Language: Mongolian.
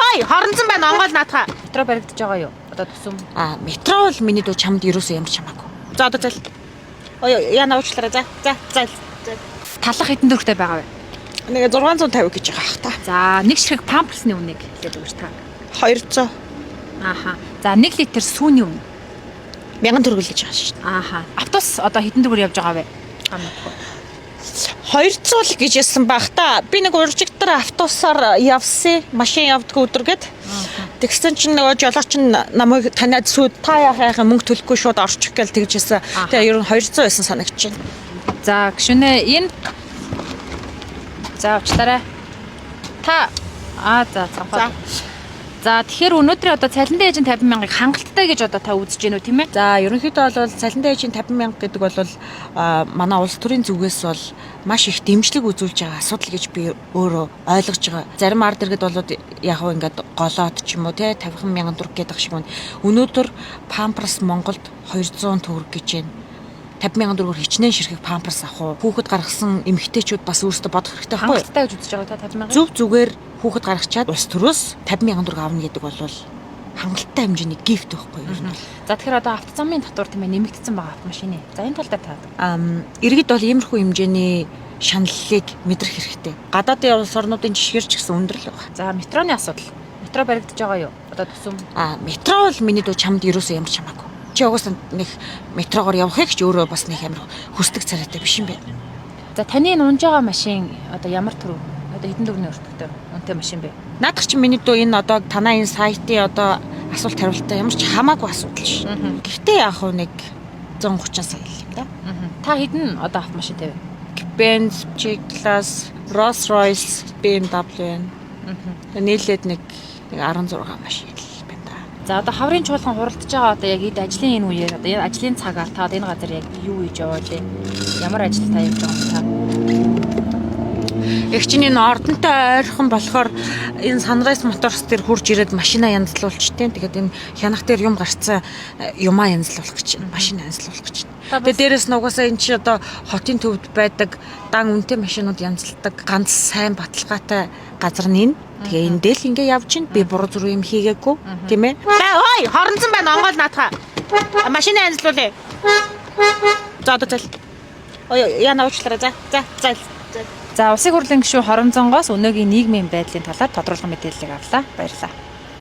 ой, хоронзон байна. Онгол наатах. Метро баригдаж байгаа юу? Одоо төсөм. Метро бол миний дүү чамд ерөөсөө ямар ч хамаагүй. За одоо зал. Ой, яна уучлаарай. За. Талах хэдэн төгрөгтэй байгаа вэ? Нэг 650 гэж байгаа ах та. За, нэг ширхэг памперсны үнийг хэлээд өгөөч та. 200. Ааха. За, 1 литр сүүний үн. 1000 төгрөг л гэж байгаа шүү дээ. Ааха. Автобус одоо хэдэн төгрөг явж байгаа вэ? Хамаагүй. 200 л гэж хэлсэн баг та. Би нэг уржигдэр автобусаар явсан. Машин явдггүй өдөр гээд. Тэгсэн чинь нөгөө жолооч нь намайг таниад сүйд та яахаа мөнгө төлөхгүй шууд орчих гээл тэгжсэн. Тэгээ ер нь 200 байсан санагдаж байна. За, гүшүнэ энэ. За, уучлаарай. Та за. За, тэгэхээр өнөөдөр одоо цалин дээжин 50,000-ыг хангалттай гэж одоо та үзэж гинүү тийм ээ? За, ерөнхийдөө бол цалин дээжин 50,000 гэдэг бол манай улс төрийн зүгээс бол маш их дэмжлэг үзүүлж байгаа асуудал гэж би өөрөө ойлгож байгаа. Зарим ард иргэд бол яг хөө ингээд голоод ч юм уу те 50,000 төгрөг гэдэг шиг байна. Өнөөдөр памперс Монголд 200 төгрөг гэж байна. 50,000 төгрөгөөр хичнээн ширхэг памперс авах уу? Хүүхэд гаргасан эмэгтэйчүүд бас өөрсдөө бодох хэрэгтэй байхгүй юу? Хангалттай гэж үзэж байгаа та 50,000. Зөв зүгээр хүүхэд гаргачаад улс төрөөс 50,000 төгрөг авна гэдэг бол хангалттай хэмжээний гифт байхгүй юу? За, тэгэхээр одоо автозамын татвар тийм ээ нэмэгдсэн байгаа автомашины. За, энэ тал дээр та. Иргэд бол иймэрхүү хэмжээний шаналлыг мэдрэх хэрэгтэй. Гадаадын улс орнуудын жишгээр ч гэсэн өндөр л байгаа. За, метроны асуудал. Метро баригдаж байгаа юу? Одоо төсөм. Метро бол миний дүү чамд ерөөсөө ямар ч хамаагүй. Чи угаасаа нэг метрогоор явахыг ч өөрөө бас нэг амар хүсдэг царайтай биш юм бэ. За, таны энэ унж байгаа машин одоо ямар төрөв? Одоо хэдэн төгрөгийн өртөгтэй үнэтэй машин бэ? Наадах чи миний дүү энэ одоо танаа энэ сайтын одоо асуулт хариултаа ямар ч хамаагүй асуудал ш. Гэхдээ яг хөө нэг 130 сая л юм да. Та хэдэн одоо автомашинтай вэ? Benz, G-Class, Rolls-Royce, BMW. Нийлээд нэг 16 машин л байна да. За, одоо хаврын чуулган хуралдаж байгаа одоо яг эд ажлын энэ үеэр одоо энэ ажлын цагаар та энэ газар яг юу хийж яваа лээ? Ямар ажил та явж байгаа юм та? Яг чинь энэ ордонтой ойрхон болохоор энэ Sunrise Motors дээр хурж ирээд машина янзлуулчтэй. Тэгээд энэ хянах дээр юм гарцсан юмаа янзлуулах гэж байна. Машина янзлуулах гэж байна. Тэгээд дээрэс нь угаасаа энэ чи одоо хотын төвд байдаг дан үнэтэй машинууд янзалдаг ганц сайн баталгаатай газар нь энэ. Тэгээ энэ дээр л ингээ явж чинь би буруу зүрх юм хийгээгүй тийм ээ. Ой, хоронзон байна. Онгол наатах. Машина янзлуулъя. За одоо зал. Ой, яна уучлаарай. За. За, Улсын хурлын гишүүн Хоромзонгоос өнөөгийн нийгмийн байдлын талаар тодорхойлох мэдээллийг авлаа. Баярлалаа.